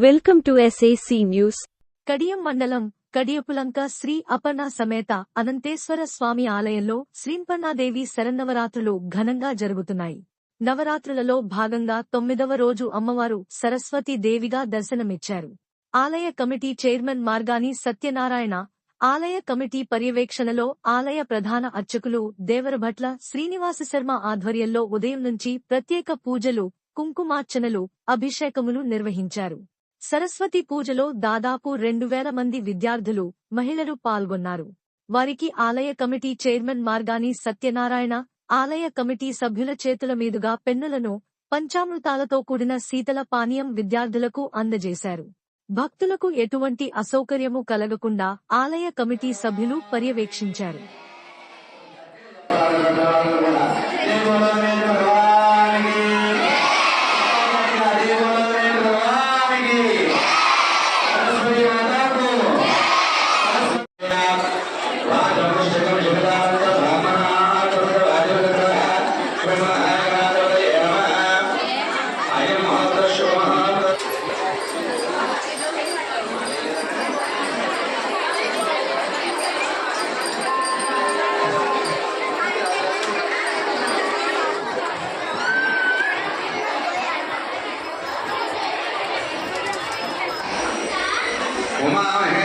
Welcome to SAC news. Kadiyam మండలం కడియపులంక శ్రీ అపర్ణ సమేత అనంతేశ్వర స్వామి ఆలయంలో శ్రీంపర్ణాదేవి శరన్నవరాత్రులు ఘనంగా జరుగుతున్నాయి. నవరాత్రులలో భాగంగా 9వ రోజు అమ్మవారు సరస్వతీ దేవిగా దర్శనమిచ్చారు. ఆలయ కమిటీ చైర్మన్ మార్గాని సత్యనారాయణ, ఆలయ కమిటీ పర్యవేక్షణలో ఆలయ ప్రధాన అర్చకులు దేవరభట్ల శ్రీనివాస శర్మ ఆధ్వర్యంలో ఉదయం నుంచి ప్రత్యేక పూజలు, కుంకుమార్చనలు, అభిషేకములు నిర్వహించారు. సరస్వతి పూజలో దాదాపు 2000 మంది విద్యార్థులు, మహిళలు పాల్గొన్నారు. వారికి ఆలయ కమిటీ చైర్మన్ మార్గాని సత్యనారాయణ, ఆలయ కమిటీ సభ్యుల చేతుల మీదుగా పెన్నులను, పంచామృతాలతో కూడిన శీతల పానీయం విద్యార్థులకు అందజేశారు. భక్తులకు ఎటువంటి అసౌకర్యము కలగకుండా ఆలయ కమిటీ సభ్యులు పర్యవేక్షించారు. उमा